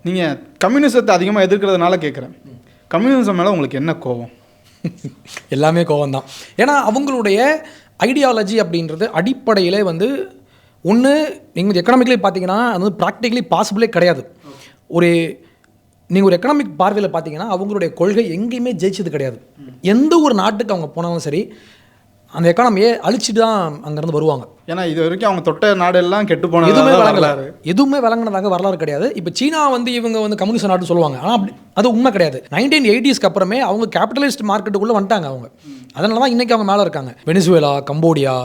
நீங்கள் கம்யூனிசத்தை அதிகமாக எதிர்க்கிறதுனால கேட்குறேன், கம்யூனிசம் மேலே உங்களுக்கு என்ன கோவம்? எல்லாமே கோவம் தான். ஏன்னா அவங்களுடைய ஐடியாலஜி அப்படின்றது அடிப்படையில் வந்து ஒன்று நீங்கள் எக்கனாமிக்கலி பார்த்தீங்கன்னா அது வந்து ப்ராக்டிக்கலி பாசிபிளே கிடையாது. ஒரு நீங்கள் ஒரு எக்கனாமிக் பார்வையில் பார்த்தீங்கன்னா அவங்களுடைய கொள்கை எங்கேயுமே ஜெயிச்சது கிடையாது. எந்த ஒரு நாட்டுக்கு அவங்க போனாலும் சரி அந்த எக்கானமியை அழிச்சிட்டு தான் அங்கேருந்து வருவாங்க. ஏன்னா இது வரைக்கும் அவங்க தொட்ட நாடெல்லாம் கெட்டு போன எதுவுமே விளங்கினதாக வரலாறு கிடையாது. இப்போ சீனா வந்து இவங்க வந்து கம்யூனிஸ்ட் நாட்டு சொல்லுவாங்க, ஆனால் அப்படி அது உண்மை கிடையாது. 1980s அப்புறமே அவங்க கேபிட்டலிஸ்ட் மார்க்கெட்டுக்குள்ளே வந்துட்டாங்க அவங்க. அதனால தான் இன்றைக்கி அவங்க மேலே இருக்காங்க. வெனிசுவேலா, கம்போடியா,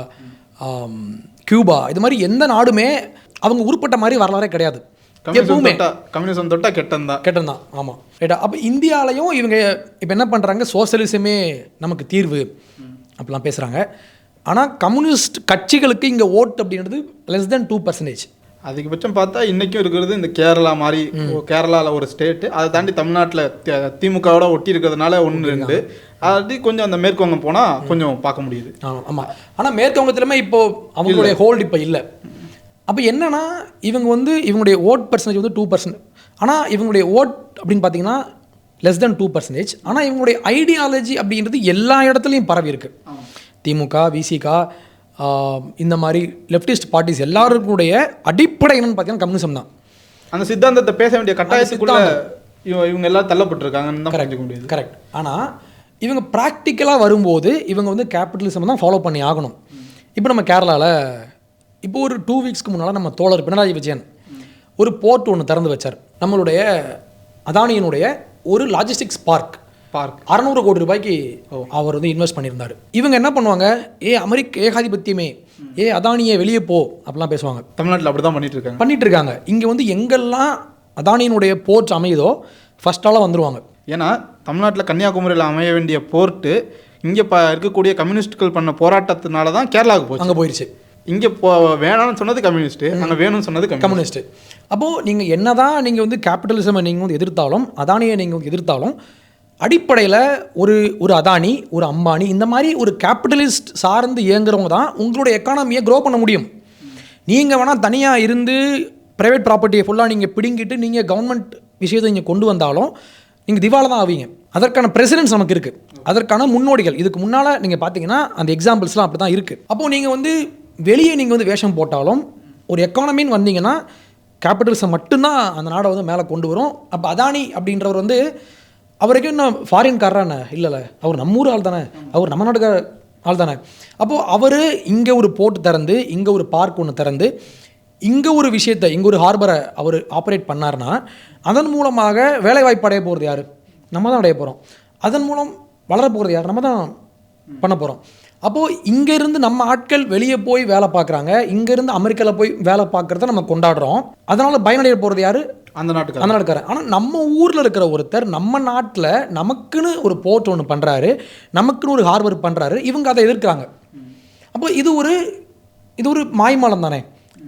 கியூபா, இது மாதிரி எந்த நாடுமே அவங்க உருப்பட்ட மாதிரி வரலாறே கிடையாது. எப்பவுமே கம்யூனிசம் தொட்டா கெட்டந்தான். ஆமாம் ரைட்டா. அப்போ இந்தியாலையும் இவங்க இப்போ என்ன பண்ணுறாங்க, சோசியலிசமே நமக்கு தீர்வு அப்படிலாம் பேசுகிறாங்க. ஆனால் கம்யூனிஸ்ட் கட்சிகளுக்கு இங்கே ஓட்டு அப்படின்றது லெஸ் தென் 2%. அதிகபட்சம் பார்த்தா இன்றைக்கும் இருக்கிறது இந்த கேரளா மாதிரி, கேரளாவில் ஒரு ஸ்டேட்டு, அதை தாண்டி தமிழ்நாட்டில் திமுகவோட ஒட்டி இருக்கிறதுனால 1-2 அது கொஞ்சம் அந்த மேற்கு வங்கம் போனால் கொஞ்சம் பார்க்க முடியுது. ஆமாம். ஆனால் மேற்கு வங்கத்திலுமே இப்போது அவங்களுடைய ஹோல்டு இப்போ இல்லை. அப்போ என்னன்னா இவங்க வந்து இவங்களுடைய ஓட் பர்சன்டேஜ் வந்து 2%. ஆனால் இவங்களுடைய ஓட் அப்படின்னு பார்த்தீங்கன்னா லெஸ் தென் 2%. ஆனால் இவங்களுடைய ஐடியாலஜி அப்படின்றது எல்லா இடத்துலையும் பரவி இருக்கு. திமுக, விசிகா, இந்த மாதிரி லெஃப்டிஸ்ட் பார்ட்டிஸ் எல்லாருக்குடைய அடிப்படை என்னன்னு பார்த்தீங்கன்னா கம்யூனிசம் தான். அந்த சித்தாந்தத்தை பேச வேண்டிய கட்டாயத்துக்குள்ள இவங்க எல்லாம் தள்ளப்பட்டிருக்காங்கன்னு தான் புரிஞ்சுக்க முடியுது. கரெக்ட். ஆனால் இவங்க ப்ராக்டிக்கலாக வரும்போது இவங்க வந்து கேபிட்டலிசம் தான் ஃபாலோ பண்ணி ஆகணும். இப்போ நம்ம கேரளாவில் இப்போ ஒரு 2 வீக்ஸ்க்கு முன்னால் நம்ம தோழர் பினராயி விஜயன் ஒரு போர்ட் ஒன்று திறந்து வச்சார். நம்மளுடைய அதானியினுடைய ஒரு லாஜிஸ்டிக்ஸ் பார்க் 600 கோடி ரூபாய்க்கு அவர் வந்து இன்வெஸ்ட் பண்ணியிருந்தார். இவங்க என்ன பண்ணுவாங்க, அமெரிக்க ஏகாதிபத்தியமே, அதானியை வெளியே போ அப்படிலாம் பேசுவாங்க. தமிழ்நாட்டில் அப்படி தான் பண்ணிட்டு இருக்காங்க. இங்கே வந்து எங்கெல்லாம் அதானியினுடைய போர்ட் அமையுதோ ஃபஸ்ட்டாலாம் வந்துடுவாங்க. ஏன்னா தமிழ்நாட்டில் கன்னியாகுமரியில் அமைய வேண்டிய போர்ட்டு இங்கே இருக்கக்கூடிய கம்யூனிஸ்டுகள் பண்ண போராட்டத்தினால தான் கேரளாவுக்கு போச்சு, அங்கே போயிடுச்சு. இங்கே வேணாம்னு சொன்னது கம்யூனிஸ்ட்டு, அங்கே வேணும்னு சொன்னது கம்யூனிஸ்ட்டு. அப்போது நீங்கள் என்ன தான் நீங்கள் வந்து கேபிட்டலிசமை நீங்கள் வந்து எதிர்த்தாலும், அதானியை நீங்கள் வந்து எதிர்த்தாலும், அடிப்படையில் ஒரு அதானி, ஒரு அம்பானி, இந்த மாதிரி ஒரு கேபிட்டலிஸ்ட் சார்ந்து இயங்குறவங்க தான் உங்களுடைய எக்கானமியை க்ரோ பண்ண முடியும். நீங்கள் வேணால் தனியாக இருந்து ப்ரைவேட் ப்ராப்பர்ட்டியை ஃபுல்லாக நீங்கள் பிடுங்கிட்டு நீங்கள் கவர்மெண்ட் விஷயத்தை இங்கே கொண்டு வந்தாலும் நீங்கள் திவாலை தான் ஆவீங்க. அதற்கான பிரசிடென்ஸ் நமக்கு இருக்குது, அதற்கான முன்னோடிகள் இதுக்கு முன்னால் நீங்கள் பார்த்தீங்கன்னா அந்த எக்ஸாம்பிள்ஸ்லாம் அப்படி தான் இருக்குது. அப்போது நீங்கள் வந்து வெளியே நீங்கள் வந்து வேஷம் போட்டாலும் ஒரு எக்கானமின்னு வந்தீங்கன்னா கேபிட்டலிசம் மட்டும்தான் அந்த நாடை வந்து மேலே கொண்டு வரும். அப்போ அதானி அப்படின்றவர் வந்து அவருக்கு இன்னும் ஃபாரின்காரரான இல்லைல்ல, அவர் நம்ம ஊர் ஆள் தானே, அவர் நம்ம நாட்டுக்கார ஆள் தானே. அப்போது அவர் இங்கே ஒரு போர்ட் திறந்து, இங்கே ஒரு பார்க் ஒன்று திறந்து, இங்கே ஒரு விஷயத்தை, இங்கே ஒரு ஹார்பரை அவர் ஆப்ரேட் பண்ணார்னா அதன் மூலமாக வேலைவாய்ப்பு அடைய போகிறது யார்? நம்ம தான் அடைய போகிறோம். அதன் மூலம் வளர போகிறது யார்? நம்ம தான் பண்ண போகிறோம். அப்போது இங்கேருந்து நம்ம ஆட்கள் வெளியே போய் வேலை பார்க்குறாங்க, இங்கேருந்து அமெரிக்காவில் போய் வேலை பார்க்குறத நம்ம கொண்டாடுறோம். அதனால் பயனடைய போகிறது யார்? அந்த நாட்டுக்காரர். ஆனால் நம்ம ஊரில் இருக்கிற ஒருத்தர் நம்ம நாட்டில் நமக்குன்னு ஒரு போர்ட் ஒன்று பண்ணுறாரு, நமக்குன்னு ஒரு ஹார்பர் பண்ணுறாரு, இவங்க அதை எதிர்க்கிறாங்க. அப்போ இது ஒரு மாய்மாலம் தானே,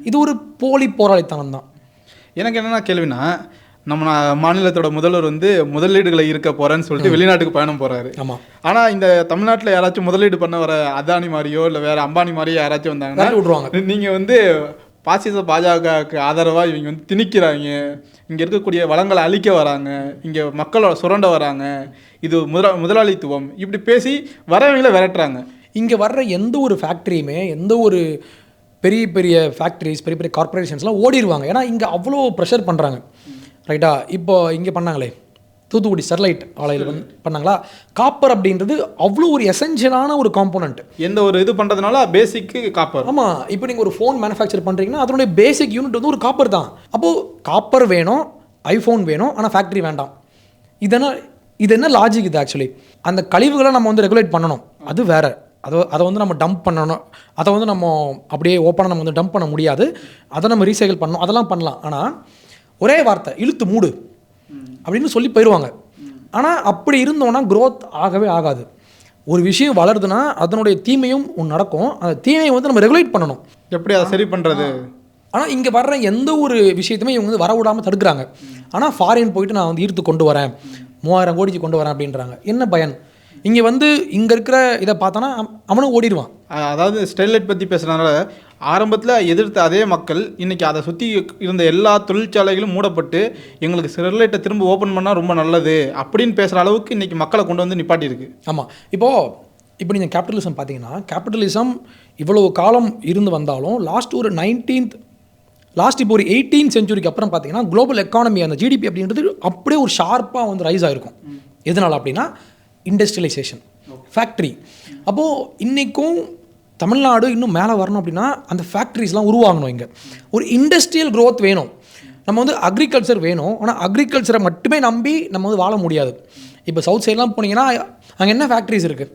இது ஒரு போலி போராளித்தனம் தான். எனக்கு என்னென்ன கேள்வினா, நம்ம மாநிலத்தோட முதல்வர் வந்து முதலீடுகளை இருக்க போகிறேன்னு சொல்லிட்டு வெளிநாட்டுக்கு பயணம் போகிறாரு. ஆமாம். ஆனால் இந்த தமிழ்நாட்டில் யாராச்சும் முதலீடு பண்ண வர அதானி மாதிரியோ இல்லை வேறு அம்பானி மாதிரியோ யாராச்சும் வந்தாங்கன்னா விட்ருவாங்க. நீங்கள் வந்து பாசிச பாஜகவுக்கு ஆதரவாக இவங்க வந்து திணிக்கிறாங்க, இங்கே இருக்கக்கூடிய வளங்களை அழிக்க வராங்க, இங்கே மக்களோட சுரண்ட வராங்க, இது முதலாளித்துவம் இப்படி பேசி வரவங்களை விரட்டுறாங்க. இங்கே வர்ற எந்த ஒரு ஃபேக்ட்ரியுமே, எந்த ஒரு பெரிய பெரிய ஃபேக்ட்ரிஸ், பெரிய பெரிய கார்பரேஷன்ஸ்லாம் ஓடிடுவாங்க. ஏன்னா இங்கே அவ்வளோ ப்ரெஷர் பண்ணுறாங்க. ரைட்டா? இப்போ இங்கே பண்ணாங்களே தூத்துக்குடி ஸ்டெர்லைட் ஆலையில் வந்து பண்ணாங்களா, காப்பர் அப்படின்றது அவ்வளோ ஒரு எசென்ஷியலான ஒரு காம்போனன்ட். எந்த ஒரு இது பண்ணுறதுனால பேசிக்கு காப்பர். ஆமாம். இப்போ நீங்கள் ஒரு ஃபோன் மேனுஃபேக்சர் பண்ணுறீங்கன்னா அதனுடைய பேசிக் யூனிட் வந்து ஒரு காப்பர் தான். அப்போது காப்பர் வேணும், ஐஃபோன் வேணும், ஆனால் ஃபேக்ட்ரி வேண்டாம். இது என்ன லாஜிக் இது? ஆக்சுவலி அந்த கழிவுகளை நம்ம வந்து ரெகுலேட் பண்ணணும், அது வேறு. அதை வந்து நம்ம டம்ப் பண்ணணும், அதை வந்து நம்ம அப்படியே ஓப்பனாக நம்ம வந்து டம்ப் பண்ண முடியாது, அதை நம்ம ரீசைக்கிள் பண்ணணும், அதெல்லாம் பண்ணலாம். ஆனால் ஒரே வார்த்தை இழுத்து மூடு அப்படின்னு சொல்லி போயிடுவாங்க. ஆனால் அப்படி இருந்தோன்னா க்ரோத் ஆகவே ஆகாது. ஒரு விஷயம் வளருதுன்னா அதனுடைய தீமையும் ஒன்று நடக்கும், அந்த தீமையை வந்து நம்ம ரெகுலேட் பண்ணணும். எப்படி அதை சரி பண்ணுறது? ஆனால் இங்கே வர்ற எந்த ஒரு விஷயத்தையுமே இவங்க வந்து வர விடாமல் தடுக்கிறாங்க. ஆனால் ஃபாரின் போயிட்டு நான் வந்து ஈர்த்து கொண்டு வரேன், 3000 கோடிக்கு கொண்டு வரேன் அப்படின்றாங்க. என்ன பயன்? இங்கே வந்து இங்கே இருக்கிற இதை பார்த்தோன்னா அவனும் ஓடிடுவான். அதாவது ஸ்டெர்லைட் பற்றி பேசுகிறதுனால ஆரம்பத்தில் எதிர்த்த அதே மக்கள் இன்றைக்கி அதை சுற்றி இருந்த எல்லா தொழிற்சாலைகளும் மூடப்பட்டு எங்களுக்கு ஸ்டெர்லைட்டை திரும்ப ஓப்பன் பண்ணால் ரொம்ப நல்லது அப்படின்னு பேசுகிற அளவுக்கு இன்றைக்கி மக்களை கொண்டு வந்து நிப்பாட்டியிருக்கு. ஆமாம், இப்போ நீங்கள் கேபிட்டலிசம் பார்த்தீங்கன்னா, கேபிட்டலிசம் இவ்வளோ காலம் இருந்து வந்தாலும் லாஸ்ட் இப்போ ஒரு 18th செஞ்சுரிக்கு அப்புறம் பார்த்தீங்கன்னா குளோபல் எக்கானமி அந்த ஜிடிபி அப்படின்றது அப்படியே ஒரு ஷார்ப்பாக வந்து ரைஸ் ஆகிருக்கும். எதனால் அப்படின்னா இண்டஸ்ட்ரியலைசேஷன், ஃபேக்ட்ரி. அப்போது இன்றைக்கும் தமிழ்நாடு இன்னும் மேலே வரணும் அப்படின்னா அந்த ஃபேக்ட்ரிஸ்லாம் உருவாகணும். இங்கே ஒரு இண்டஸ்ட்ரியல் க்ரோத் வேணும். நம்ம வந்து அக்ரிகல்ச்சர் வேணும். ஆனால் அக்ரிகல்ச்சரை மட்டுமே நம்பி நம்ம வந்து வாழ முடியாது. இப்போ சவுத் சைட்லாம் போனீங்கன்னா அங்கே என்ன ஃபேக்ட்ரிஸ் இருக்குது,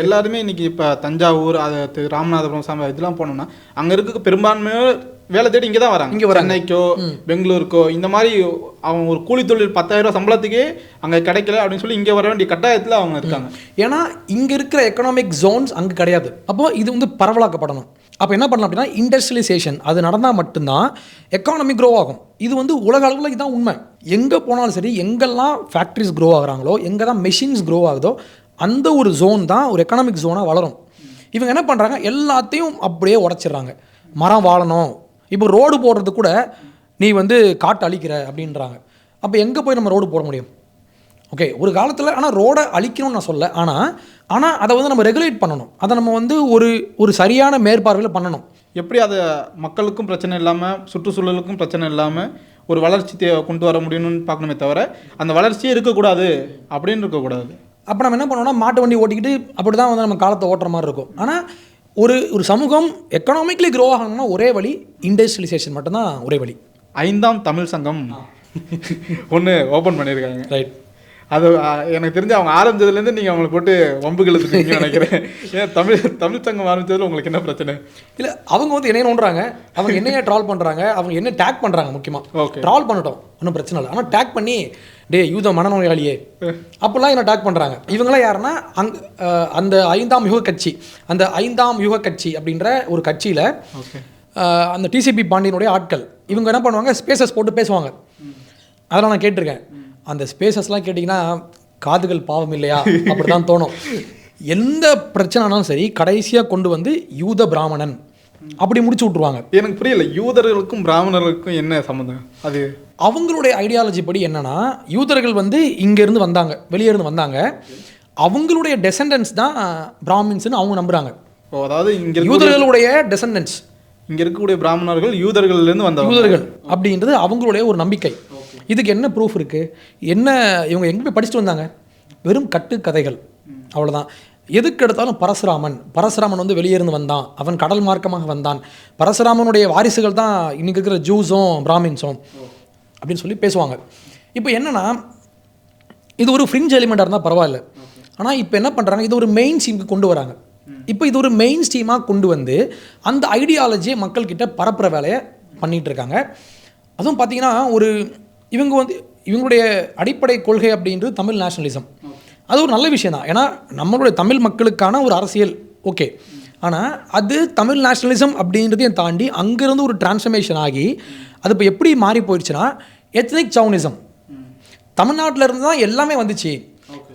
எல்லாருமே இன்னைக்கு இப்போ தஞ்சாவூர், அது ராமநாதபுரம் இதெல்லாம் போனோம்னா அங்கே இருக்க பெரும்பான்மையாக வேலை தேடி இங்கே தான் வராங்க. சென்னைக்கோ பெங்களூருக்கோ இந்த மாதிரி அவங்க ஒரு கூலி தொழில் 10,000 ரூபா சம்பளத்துக்கே அங்கே கிடைக்கல அப்படின்னு சொல்லி இங்கே வர வேண்டிய கட்டாயத்தில் அவங்க இருக்காங்க. ஏன்னா இங்கே இருக்கிற எக்கனாமிக் ஜோன்ஸ் அங்கே கிடையாது. அப்போது இது வந்து பரவலாக்கப்படணும். அப்போ என்ன பண்ணலாம் அப்படின்னா இண்டஸ்ட்ரியலைசேஷன் அது நடந்தால் மட்டும்தான் எக்கானமி க்ரோ ஆகும். இது வந்து உலக அளவில் இதுதான் உண்மை. எங்கே போனாலும் சரி, எங்கெல்லாம் ஃபேக்ட்ரிஸ் க்ரோ ஆகுறாங்களோ, எங்கே தான் மெஷின்ஸ் க்ரோ ஆகுதோ அந்த ஒரு ஜோன் தான் ஒரு எக்கனாமிக் ஜோனாக வளரும். இவங்க என்ன பண்ணுறாங்க, எல்லாத்தையும் அப்படியே உடச்சிட்றாங்க. மரம் வாழணும், இப்போ ரோடு போடுறது கூட நீ வந்து காட்டு அழிக்கிற அப்படின்றாங்க. அப்போ எங்கே போய் நம்ம ரோடு போட முடியும்? ஓகே, ஒரு காலத்தில் ஆனால் ரோடை அழிக்கணும்னு நான் சொல்ல, ஆனால் அதை வந்து நம்ம ரெகுலேட் பண்ணணும். அதை நம்ம வந்து ஒரு சரியான மேற்பார்வையில் பண்ணணும். எப்படி அதை மக்களுக்கும் பிரச்சனை இல்லாமல் சுற்றுச்சூழலுக்கும் பிரச்சனை இல்லாமல் ஒரு வளர்ச்சி கொண்டு வர முடியும்னு பார்க்கணுமே தவிர அந்த வளர்ச்சியே இருக்கக்கூடாது அப்படின்னு இருக்கக்கூடாது. அப்போ நம்ம என்ன பண்ணோம்னா மாட்டு வண்டி ஓட்டிக்கிட்டு அப்படி தான் வந்து நம்ம காலத்தை ஓட்டுற மாதிரி இருக்கும். ஆனால் ஒரு சமூகம் எக்கனாமிக்கலி க்ரோ ஆகணும்னா ஒரே வழி இண்டஸ்ட்ரியலைசேஷன் மட்டும்தான் ஒரே வழி. 5ஆம் தமிழ் சங்கம் ஒன்று ஓப்பன் பண்ணியிருக்காங்க. ரைட். அது எனக்கு தெரிஞ்சு அவங்க ஆரம்பிச்சதுலேருந்து நீங்கள் அவங்களை போட்டு வம்பு கிழத்துட்டீங்கன்னு நினைக்கிறேன். ஏன் தமிழ் சங்கம் ஆரம்பித்ததில் உங்களுக்கு என்ன பிரச்சனை? இல்லை, அவங்க வந்து என்ன நோண்டுறாங்க, அவங்க என்னையே ட்ரால் பண்ணுறாங்க, அவங்க என்ன டேக் பண்ணுறாங்க. முக்கியமாக ஓகே, ட்ரால் பண்ணட்டும், ஒன்றும் பிரச்சனை இல்லை. ஆனால் டேக் பண்ணி யூத மனநோயாளியே அப்போல்லாம் என்ன டேக் பண்ணுறாங்க. இவங்களாம் யாருன்னா அந்த 5ஆம் யுக கட்சி, அந்த 5ஆம் யுக கட்சி அப்படின்ற ஒரு கட்சியில் அந்த டிசிபி பாண்டியனுடைய ஆட்கள். இவங்க என்ன பண்ணுவாங்க, ஸ்பேசஸ் போட்டு பேசுவாங்க. அதெல்லாம் நான் கேட்டிருக்கேன். அந்த ஸ்பேசஸ்லாம் கேட்டிங்கன்னா காதுகள் பாவம் இல்லையா அப்படி தான் தோணும். எந்த பிரச்சனைனாலும் சரி கடைசியாக கொண்டு வந்து யூத பிராமணன் அப்படி முடிச்சு விட்ருவாங்க. எனக்கு புரியல, யூதர்களுக்கும் பிராமணர்களுக்கும் என்ன சம்மந்தம்? அது அவங்களுடைய ஐடியாலஜி படி என்னன்னா, யூதர்கள் வந்து இங்கேருந்து வந்தாங்க, வெளியேருந்து வந்தாங்க, அவங்களுடைய டெசண்டன்ஸ் தான் பிராமின்ஸ்னு அவங்க நம்புகிறாங்க. அதாவது இங்கே யூதர்களுடைய டெசண்டன்ஸ், இங்கே இருக்கக்கூடிய பிராமணர்கள் யூதர்கள்லேருந்து வந்த யூதர்கள் அப்படின்றது அவங்களுடைய ஒரு நம்பிக்கை. இதுக்கு என்ன ப்ரூஃப் இருக்குது? என்ன இவங்க எங்கே போய் படிச்சுட்டு வந்தாங்க? வெறும் கட்டு கதைகள், அவ்வளோதான். எதுக்கு எடுத்தாலும் பரசுராமன் வந்து வெளியேருந்து வந்தான், அவன் கடல் மார்க்கமாக வந்தான், பரசுராமனுடைய வாரிசுகள் தான் இன்றைக்கி இருக்கிற ஜூஸும் பிராமின்ஸும் அப்படின்னு சொல்லி பேசுவாங்க. இப்போ என்னென்னா, இது ஒரு ஃப்ரிஞ்ச் எலிமெண்ட்டாக இருந்தால் பரவாயில்ல. ஆனால் இப்போ என்ன பண்ணுறாங்க, இது ஒரு மெயின் ஸ்ட்ரீமுக்கு கொண்டு வராங்க. இப்போ இது ஒரு மெயின் ஸ்ட்ரீமாக கொண்டு வந்து அந்த ஐடியாலஜியை மக்கள்கிட்ட பரப்புகிற வேலையை பண்ணிகிட்டு இருக்காங்க. அதுவும் பார்த்தீங்கன்னா இவங்களுடைய அடிப்படை கொள்கை அப்படின்றது தமிழ் நேஷனலிசம். அது ஒரு நல்ல விஷயம் தான். ஏன்னா நம்மளுடைய தமிழ் மக்களுக்கான ஒரு அரசியல் ஓகே. ஆனால் அது தமிழ் நேஷனலிசம் அப்படின்றதையும் தாண்டி அங்கேருந்து ஒரு டிரான்ஸ்ஃபர்மேஷன் ஆகி அது இப்போ எப்படி மாறி போயிடுச்சுன்னா எத்னிக் சவுனிசம். தமிழ்நாட்டில் இருந்து தான் எல்லாமே வந்துச்சு,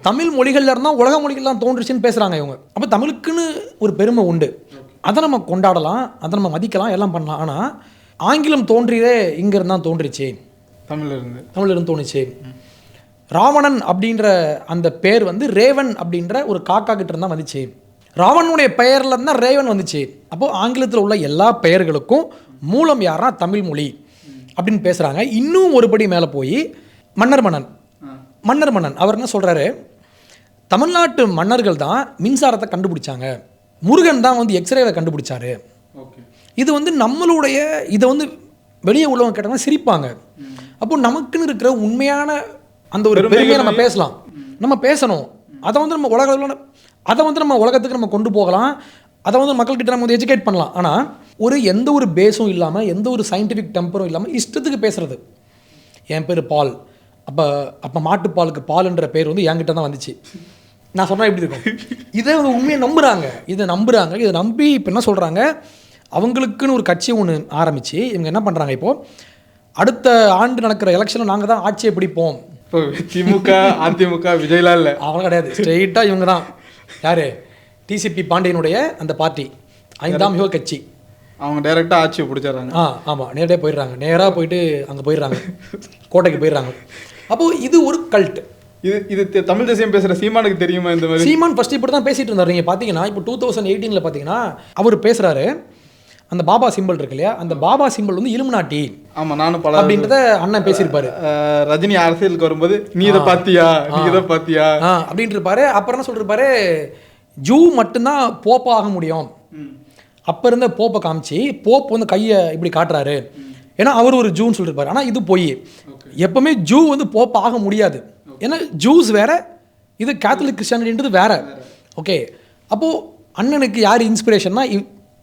தமிழ் மொழிகளில் இருந்தால் உலக மொழிகள்லாம் தோன்றுச்சுன்னு பேசுகிறாங்க இவங்க. அப்போ தமிழுக்குன்னு ஒரு பெருமை உண்டு, அதை நம்ம கொண்டாடலாம், அதை நம்ம மதிக்கலாம், எல்லாம் பண்ணலாம். ஆனால் ஆங்கிலம் தோன்றியதே இங்கேருந்து தான் தோன்றிச்சு, தமிழிலிருந்து தோணுச்சு. ராவணன் அப்படின்ற அந்த பேர் வந்து ரேவன் அப்படின்ற ஒரு காக்கா கிட்ட இருந்தால் வந்துச்சு. ராவணனுடைய பெயரில் இருந்தால் ரேவன் வந்துச்சு. அப்போது ஆங்கிலத்தில் உள்ள எல்லா பெயர்களுக்கும் மூலம் யாரா தமிழ் மொழி அப்படின்னு பேசுகிறாங்க. இன்னும் ஒருபடி மேலே போய் மன்னர் மன்னன் அவர் என்ன சொல்கிறாரு, தமிழ்நாட்டு மன்னர்கள் தான் மின்சாரத்தை கண்டுபிடிச்சாங்க, முருகன் தான் வந்து எக்ஸ்ரேவை கண்டுபிடிச்சாரு. இது வந்து நம்மளுடைய இதை வந்து வெளியே உள்ளவங்க கேட்டாங்கன்னா சிரிப்பாங்க. அப்போ நமக்குன்னு இருக்கிற உண்மையான அந்த ஒரு பெருமையை நம்ம பேசலாம், நம்ம பேசணும். அதை வந்து நம்ம உலகத்துக்கு நம்ம கொண்டு போகலாம், அதை வந்து மக்கள்கிட்ட நம்ம வந்து எஜுகேட் பண்ணலாம். ஆனால் எந்த ஒரு பேஸும் இல்லாமல், எந்த ஒரு சயின்டிஃபிக் டெம்பரும் இல்லாமல் இஷ்டத்துக்கு பேசுறது. என் பேர் பால், அப்போ மாட்டுப்பாலுக்கு பால்ன்ற பேர் வந்து என்கிட்ட தான் வந்துச்சு, நான் சொன்னால் எப்படி இருக்கும்? இதை உண்மையை நம்புகிறாங்க. இதை நம்பி இப்போ என்ன சொல்கிறாங்க, அவங்களுக்குன்னு ஒரு கட்சி ஒன்று ஆரம்பித்து இவங்க என்ன பண்ணுறாங்க, இப்போது அடுத்த ஆண்டு நடக்கிற எலெக்ஷனில் நாங்கள் தான் ஆட்சியை பிடிப்போம். இப்போ திமுக அதிமுக விஜய்லாம் இல்லை, அவங்க கிடையாது, ஸ்ட்ரெயிட்டாக இவங்க தான். யார்? டிசிபி பாண்டியனுடைய அந்த பார்ட்டி, ஐந்தாம் யுக கட்சி. அவங்க டைரெக்டாக ஆட்சியை பிடிச்சிடுறாங்க. ஆமாம், நேரடியாக போயிடுறாங்க, நேராக போயிட்டு அங்கே போயிடுறாங்க, கோட்டைக்கு போயிடுறாங்க. அப்போது இது ஒரு கல்ட். இது தமிழ் தேசியம் பேசுகிற சீமானுக்கு தெரியுமா இந்த மாதிரி? சீமான் ஃபஸ்ட்டு இப்படி தான் பேசிகிட்டு இருந்தார். நீங்கள் பார்த்தீங்கன்னா இப்போ 2018 பார்த்தீங்கன்னா அவர் பேசுகிறாரு, அந்த பாபா சிம்பிள் இருக்கு இல்லையா, அந்த பாபா சிம்பிள் வந்து இலுமினாட்டி. ஆமாம், நானும் பல அப்படின்றத அண்ணன் பேசியிருப்பாரு. ரஜினி அரசியலுக்கு வரும்போது நீ இதை பார்த்தியா, நீ இதை பார்த்தியா அப்படின்ட்டு இருப்பாரு. அப்புறம் என்ன சொல்லிருப்பாரு, ஜூ மட்டும்தான் போப்பா ஆக முடியும். அப்போ இருந்த போப்பை காமிச்சு போப் வந்து கையை இப்படி காட்டுறாரு, ஏன்னா அவர் ஒரு ஜூன்னு சொல்லியிருப்பாரு. ஆனால் இது போய் எப்பவுமே ஜூ வந்து போப் ஆக முடியாது, ஏன்னா ஜூஸ் வேற, இது கேத்தலிக் கிறிஸ்டியானிட்டின்றது வேற. ஓகே, அப்போது அண்ணனுக்கு யார் இன்ஸ்பிரேஷன்னா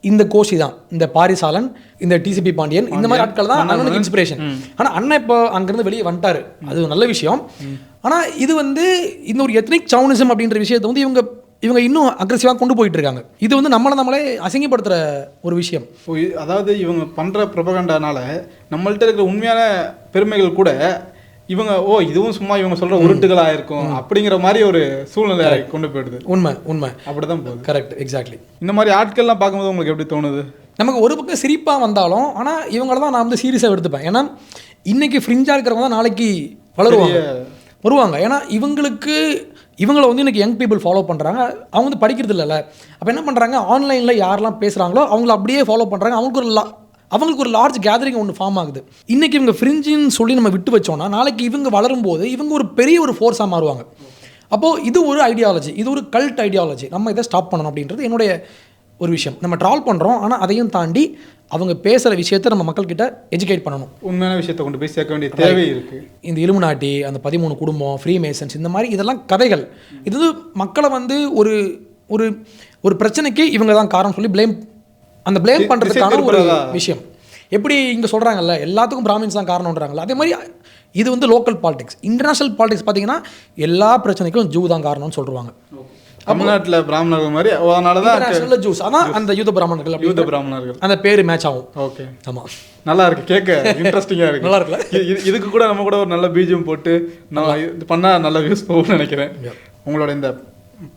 இந்த கோஷி தான், இந்த பாரிசாலன், இந்த டிசிபி பாண்டியன், இந்த மாதிரி ஆட்கள் தான் அண்ணனுக்கு இன்ஸ்பிரேஷன். ஆனால் அண்ணன் இப்போ அங்கேருந்து வெளியே வந்துட்டாரு, அது நல்ல விஷயம். ஆனால் இது வந்து இந்த ஒரு எத்னிக் சவுனிசம் அப்படின்ற விஷயத்தை வந்து இவங்க இன்னும் அக்ரெசிவாக கொண்டு போயிட்டு இருக்காங்க. இது வந்து நம்மளே அசிங்கப்படுத்துகிற ஒரு விஷயம். அதாவது இவங்க பண்ணுற ப்ரொபகண்டானால நம்மள்ட்ட இருக்கிற உண்மையான பெருமைகள் கூட இவங்க இதுவும் சும்மா இவங்க சொல்கிற உருட்டுகளாக இருக்கும் அப்படிங்கிற மாதிரி ஒரு சூழ்நிலை கொண்டு போயிடுது. உண்மை அப்படிதான் போகுது. Correct, exactly. இந்த மாதிரி ஆட்கள்லாம் பார்க்கும்போது உங்களுக்கு எப்படி தோணுது? நமக்கு ஒரு பக்கம் சிரிப்பாக வந்தாலும், ஆனால் இவங்கள தான் நான் வந்து சீரியஸாக எடுத்துப்பேன். ஏன்னா இன்னைக்கு ஃப்ரிஞ்சாக இருக்கிறவங்க தான் நாளைக்கு வருவாங்க. ஏன்னா இவங்களை வந்து இன்றைக்கி யங் பீப்புள் ஃபாலோ பண்ணுறாங்க. அவங்க வந்து படிக்கிறது இல்லைல்ல, அப்போ என்ன பண்ணுறாங்க, ஆன்லைனில் யாரெல்லாம் பேசுகிறாங்களோ அவங்கள அப்படியே ஃபாலோ பண்ணுறாங்க. அவங்களுக்கு ஒரு லார்ஜ் கேதரிங் ஒன்று ஃபார்ம் ஆகுது. இன்றைக்கி இவங்க ஃப்ரிஞ்சின்னு சொல்லி நம்ம விட்டு வச்சோன்னா நாளைக்கு இவங்க வளரும்போது இவங்க ஒரு பெரிய ஒரு ஃபோர்ஸாக மாறுவாங்க. அப்போது இது ஒரு ஐடியாலஜி, இது ஒரு கல்ட் ஐடியாலஜி. நம்ம இதை ஸ்டாப் பண்ணணும் அப்படின்றது என்னுடைய ஒரு விஷயம். நம்ம ட்ரால் பண்ணுறோம், ஆனால் அதையும் தாண்டி அவங்க பேசுகிற விஷயத்தை நம்ம மக்கள்கிட்ட எஜுகேட் பண்ணணும். உண்மையான விஷயத்தை கொண்டு போய் சேர்க்க வேண்டிய தேவை இருக்குது. இந்த இலுமினாட்டி, அந்த 13 குடும்பம், ஃப்ரீ மேசன்ஸ், இந்த மாதிரி இதெல்லாம் கதைகள். இது மக்களை வந்து ஒரு ஒரு ஒரு பிரச்சனைக்கு இவங்க தான் காரணம் சொல்லி ப்ளேம் பண்ணுறதுக்கான ஒரு விஷயம். எப்படி இங்கே சொல்கிறாங்கல்ல, எல்லாத்துக்கும் பிராமின்ஸ் தான் காரணம்ன்றாங்கல்ல, அதே மாதிரி இது வந்து லோக்கல் பாலிடிக்ஸ். இன்டர்நேஷனல் பாலிடிக்ஸ் பார்த்தீங்கன்னா எல்லா பிரச்சனைக்கும் ஜூ தான் காரணம்னு சொல்லுவாங்க. தமிழ்நாட்டில் பிராமணர்கள் மாதிரி, அதனால தான் ஜூஸ், அதான் அந்த யூத பிராமணர்கள் அந்த பேர் மேட்ச் ஆகும். ஓகே, ஆமாம், நல்லா இருக்கு, கேட்க இன்ட்ரெஸ்டிங்காக இருக்கு. நல்லா இருக்குல்ல? இதுக்கு கூட நம்ம கூட ஒரு நல்ல பீஜம் போட்டு நம்ம இது பண்ணால் நல்ல வியூஸ் போகும்னு நினைக்கிறேன். உங்களோட இந்த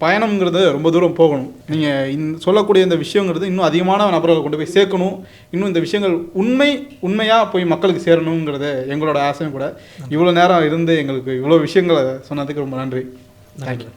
பயணம்ங்கிறது ரொம்ப தூரம் போகணும். நீங்கள் சொல்லக்கூடிய இந்த விஷயங்கிறது இன்னும் அதிகமான நபர்களை கொண்டு போய் சேர்க்கணும். இன்னும் இந்த விஷயங்கள் உண்மையாக போய் மக்களுக்கு சேரணுங்கிறது எங்களோட ஆசையும் கூட. இவ்வளோ நேரம் இருந்து எங்களுக்கு இவ்வளோ விஷயங்களை சொன்னதுக்கு ரொம்ப நன்றி. தேங்க்யூ.